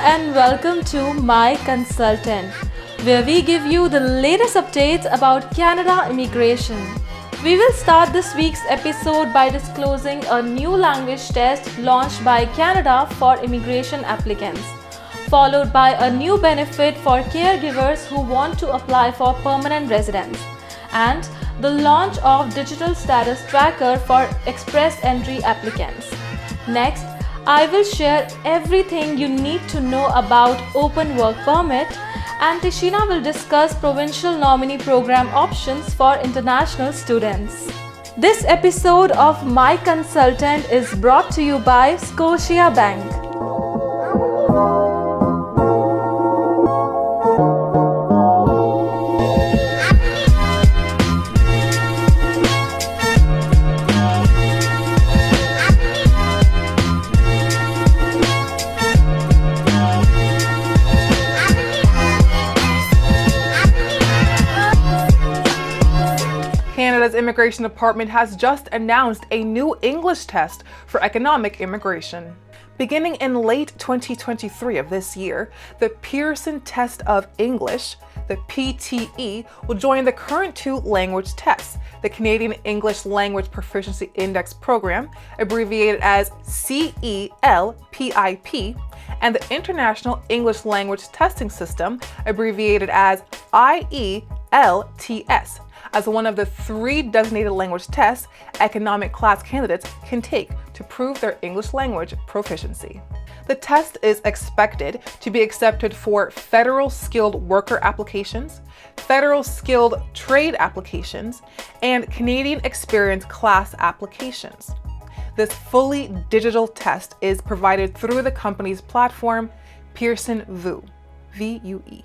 and welcome to My Consultant, where we give you the latest updates about Canada immigration. We will start this week's episode by disclosing a new language test launched by Canada for immigration applicants, followed by a new benefit for caregivers who want to apply for permanent residence, and the launch of digital status tracker for express entry applicants. Next, I will share everything you need to know about Open Work Permit, and Tishina will discuss provincial nominee program options for international students. This episode of My Consultant is brought to you by Scotia Bank. Canada's Immigration Department has just announced a new English test for economic immigration. Beginning in late 2023 of this year, the Pearson Test of English, the PTE, will join the current two language tests, the Canadian English Language Proficiency Index Program, abbreviated as CELPIP, and the International English Language Testing System, abbreviated as IELTS, as one of the three designated language tests economic class candidates can take to prove their English language proficiency. The test is expected to be accepted for federal skilled worker applications, federal skilled trade applications, and Canadian experience class applications. This fully digital test is provided through the company's platform, Pearson VUE, V-U-E.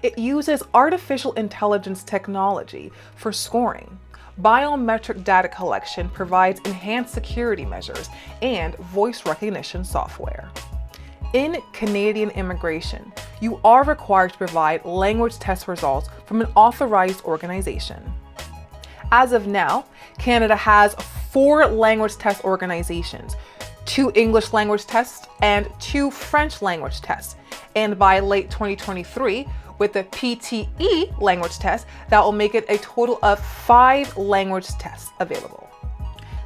It uses artificial intelligence technology for scoring. Biometric data collection provides enhanced security measures and voice recognition software. In Canadian immigration, you are required to provide language test results from an authorized organization. As of now, Canada has 4 language test organizations, 2 English language tests and 2 French language tests, and by late 2023, with the PTE language test, that will make it a total of 5 language tests available.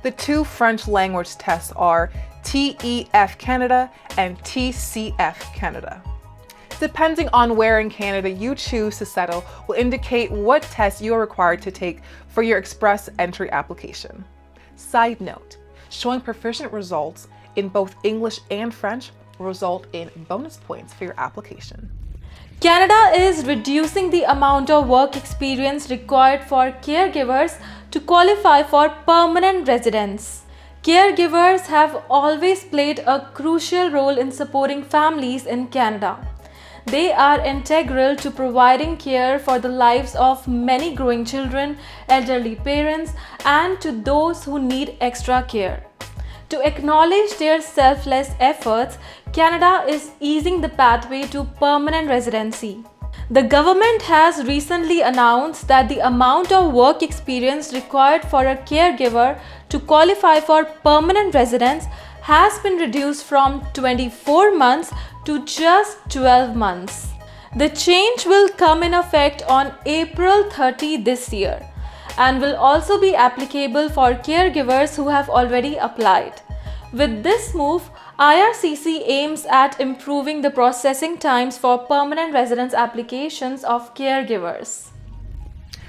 The 2 French language tests are TEF Canada and TCF Canada. Depending on where in Canada you choose to settle will indicate what test you are required to take for your express entry application. Side note, showing proficient results in both English and French will result in bonus points for your application. Canada is reducing the amount of work experience required for caregivers to qualify for permanent residence. Caregivers have always played a crucial role in supporting families in Canada. They are integral to providing care for the lives of many growing children, elderly parents, and to those who need extra care. To acknowledge their selfless efforts, Canada is easing the pathway to permanent residency. The government has recently announced that the amount of work experience required for a caregiver to qualify for permanent residence has been reduced from 24 months to just 12 months. The change will come in effect on April 30 this year and will also be applicable for caregivers who have already applied. With this move, IRCC aims at improving the processing times for permanent residence applications of caregivers.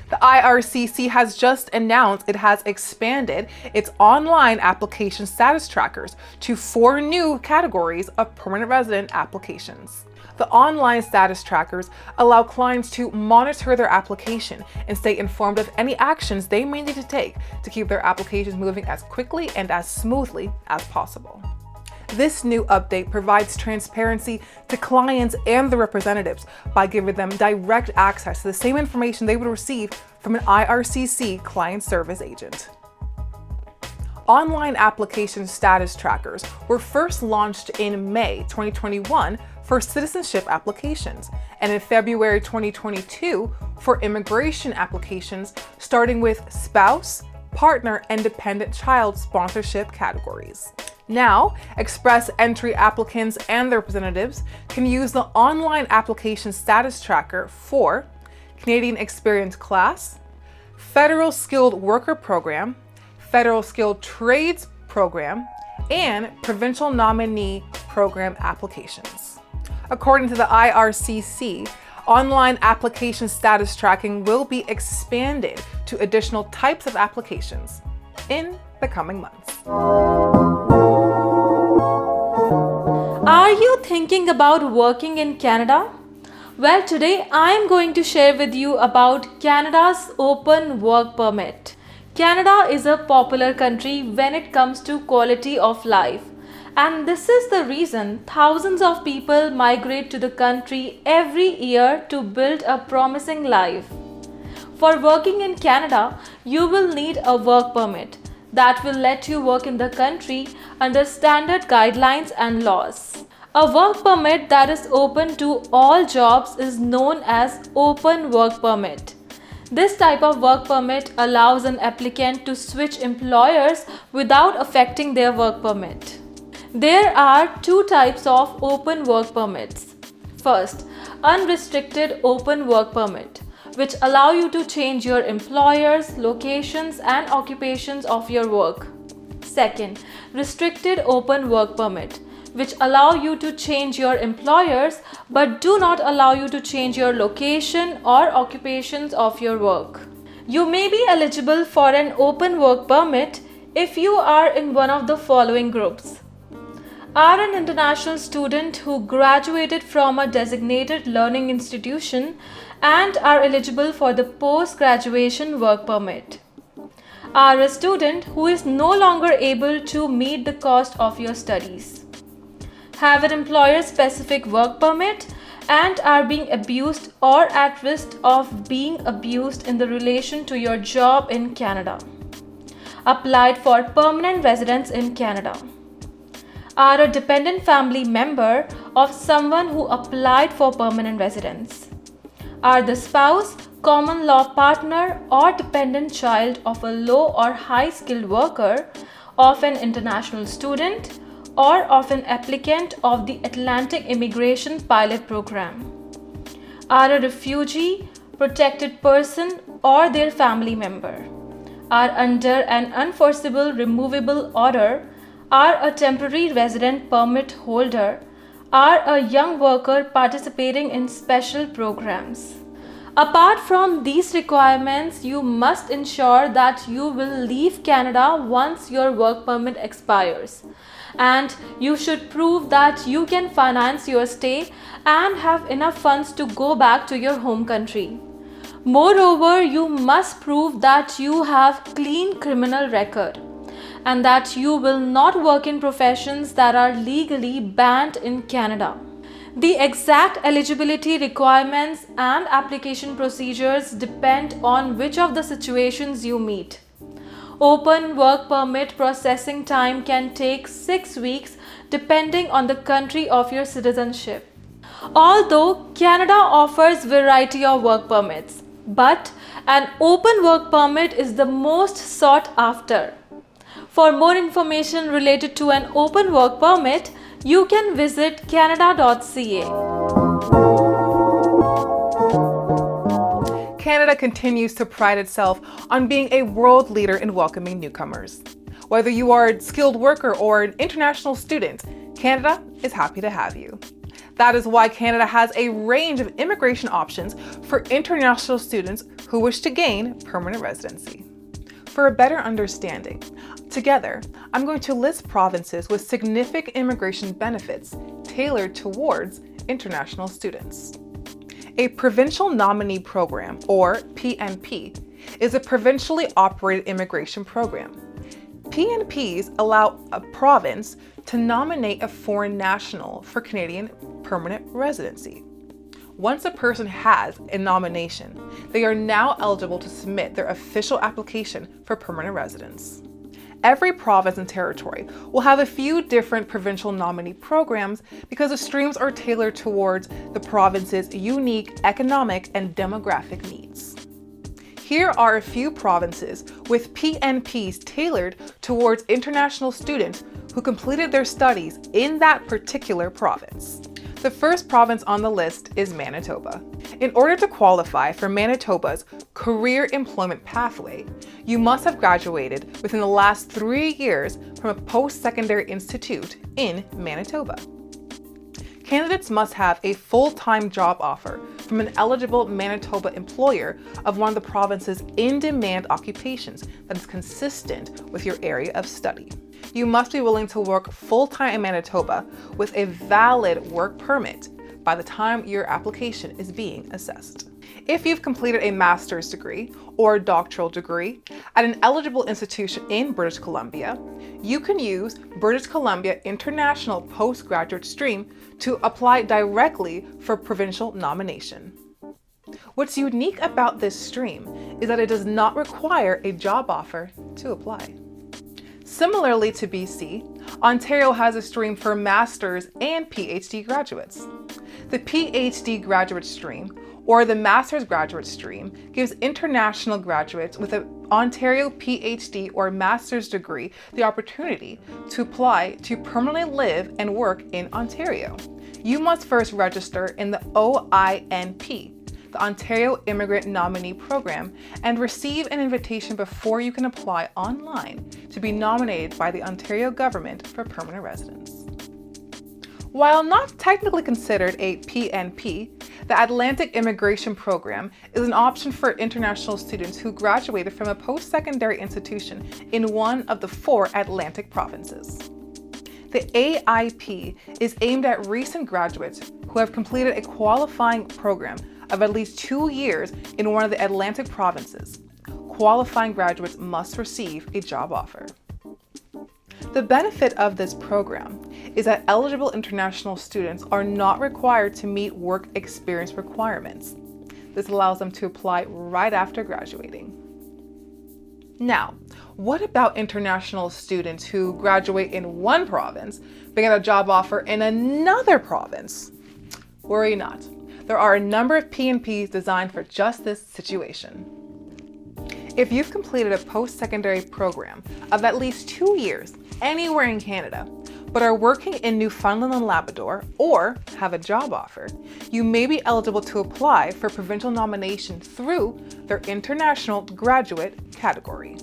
The IRCC has just announced it has expanded its online application status trackers to 4 new categories of permanent resident applications. The online status trackers allow clients to monitor their application and stay informed of any actions they may need to take to keep their applications moving as quickly and as smoothly as possible. This new update provides transparency to clients and their representatives by giving them direct access to the same information they would receive from an IRCC client service agent. Online application status trackers were first launched in May 2021 for citizenship applications, and in February 2022 for immigration applications, starting with spouse, partner, and dependent child sponsorship categories. Now, express entry applicants and their representatives can use the online application status tracker for Canadian Experience Class, Federal Skilled Worker Program, Federal Skilled Trades Program, and Provincial Nominee Program applications. According to the IRCC, online application status tracking will be expanded to additional types of applications in the coming months. Are you thinking about working in Canada? Well, today I am going to share with you about Canada's open work permit. Canada is a popular country when it comes to quality of life, and this is the reason thousands of people migrate to the country every year to build a promising life. For working in Canada, you will need a work permit that will let you work in the country under standard guidelines and laws. A work permit that is open to all jobs is known as open work permit. This type of work permit allows an applicant to switch employers without affecting their work permit. There are two types of open work permits. First, unrestricted open work permit, which allow you to change your employers, locations, and occupations of your work. Second, restricted open work permit, which allow you to change your employers but do not allow you to change your location or occupations of your work. You may be eligible for an open work permit if you are in one of the following groups. Are an international student who graduated from a designated learning institution and are eligible for the post-graduation work permit. Are a student who is no longer able to meet the cost of your studies. Have an employer-specific work permit and are being abused or at risk of being abused in the relation to your job in Canada. Applied for permanent residence in Canada. Are a dependent family member of someone who applied for permanent residence. Are the spouse, common law partner, or dependent child of a low or high skilled worker, of an international student, or of an applicant of the Atlantic Immigration Pilot Program. Are a refugee, protected person, or their family member. Are under an unenforceable removable order. Are a temporary resident permit holder. Are a young worker participating in special programs. Apart from these requirements, you must ensure that you will leave Canada once your work permit expires. And you should prove that you can finance your stay and have enough funds to go back to your home country. Moreover, you must prove that you have clean criminal record and that you will not work in professions that are legally banned in Canada. The exact eligibility requirements and application procedures depend on which of the situations you meet. Open work permit processing time can take 6 weeks depending on the country of your citizenship. Although Canada offers variety of work permits, but an open work permit is the most sought after. For more information related to an open work permit, you can visit canada.ca. Canada continues to pride itself on being a world leader in welcoming newcomers. Whether you are a skilled worker or an international student, Canada is happy to have you. That is why Canada has a range of immigration options for international students who wish to gain permanent residency. For a better understanding, together, I'm going to list provinces with significant immigration benefits tailored towards international students. A Provincial Nominee Program, or PNP, is a provincially operated immigration program. PNPs allow a province to nominate a foreign national for Canadian permanent residency. Once a person has a nomination, they are now eligible to submit their official application for permanent residence. Every province and territory will have a few different provincial nominee programs because the streams are tailored towards the province's unique economic and demographic needs. Here are a few provinces with PNPs tailored towards international students who completed their studies in that particular province. The first province on the list is Manitoba. In order to qualify for Manitoba's career employment pathway, you must have graduated within the last 3 years from a post-secondary institute in Manitoba. Candidates must have a full-time job offer from an eligible Manitoba employer of one of the province's in-demand occupations that is consistent with your area of study. You must be willing to work full-time in Manitoba with a valid work permit by the time your application is being assessed. If you've completed a master's degree or doctoral degree at an eligible institution in British Columbia, you can use British Columbia International Postgraduate Stream to apply directly for provincial nomination. What's unique about this stream is that it does not require a job offer to apply. Similarly to BC, Ontario has a stream for master's and PhD graduates. The PhD graduate stream, or the master's graduate stream, gives international graduates with an Ontario PhD or master's degree the opportunity to apply to permanently live and work in Ontario. You must first register in the OINP, the Ontario Immigrant Nominee Program, and receive an invitation before you can apply online to be nominated by the Ontario government for permanent residence. While not technically considered a PNP, the Atlantic Immigration Program is an option for international students who graduated from a post-secondary institution in one of the 4 Atlantic provinces. The AIP is aimed at recent graduates who have completed a qualifying program of at least 2 years in one of the Atlantic provinces. Qualifying graduates must receive a job offer. The benefit of this program is that eligible international students are not required to meet work experience requirements. This allows them to apply right after graduating. Now, what about international students who graduate in one province but get a job offer in another province? Worry not. There are a number of PNPs designed for just this situation. If you've completed a post-secondary program of at least 2 years anywhere in Canada, but are working in Newfoundland and Labrador or have a job offer, you may be eligible to apply for provincial nomination through their international graduate category.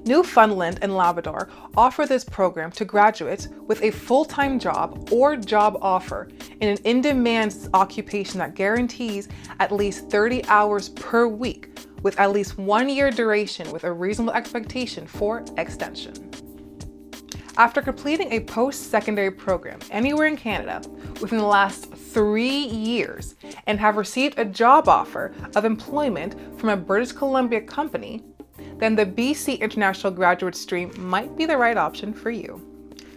Newfoundland and Labrador offer this program to graduates with a full-time job or job offer in an in-demand occupation that guarantees at least 30 hours per week with at least 1 year duration with a reasonable expectation for extension. After completing a post-secondary program anywhere in Canada within the last 3 years and have received a job offer of employment from a British Columbia company, then the BC International Graduate Stream might be the right option for you.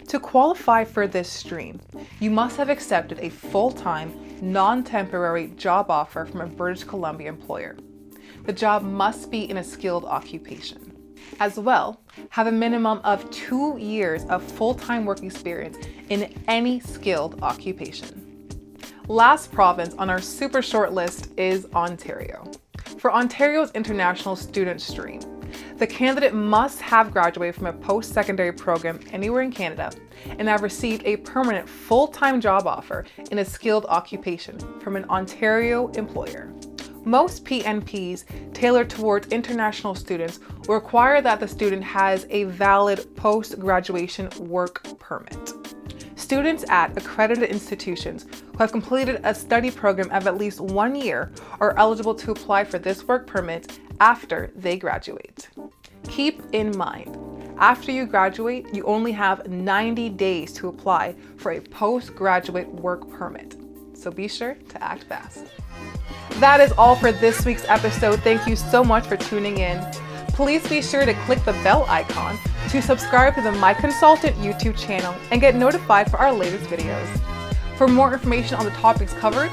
To qualify for this stream, you must have accepted a full-time, non-temporary job offer from a British Columbia employer. The job must be in a skilled occupation. As well, have a minimum of 2 years of full-time work experience in any skilled occupation. Last province on our super short list is Ontario. For Ontario's International Student Stream, the candidate must have graduated from a post-secondary program anywhere in Canada and have received a permanent full-time job offer in a skilled occupation from an Ontario employer. Most PNPs tailored towards international students will require that the student has a valid post-graduation work permit. Students at accredited institutions who have completed a study program of at least 1 year are eligible to apply for this work permit after they graduate. Keep in mind, after you graduate, you only have 90 days to apply for a postgraduate work permit. So be sure to act fast. That is all for this week's episode. Thank you so much for tuning in. Please be sure to click the bell icon to subscribe to the My Consultant YouTube channel and get notified for our latest videos. For more information on the topics covered,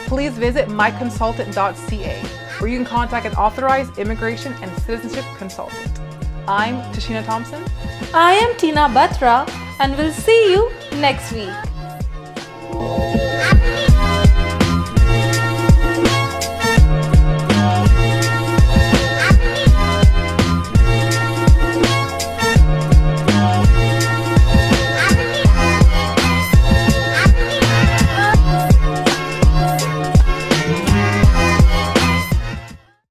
please visit myconsultant.ca, where you can contact an authorized immigration and citizenship consultant. I'm Tashina Thompson. I am Tina Batra, and we'll see you next week.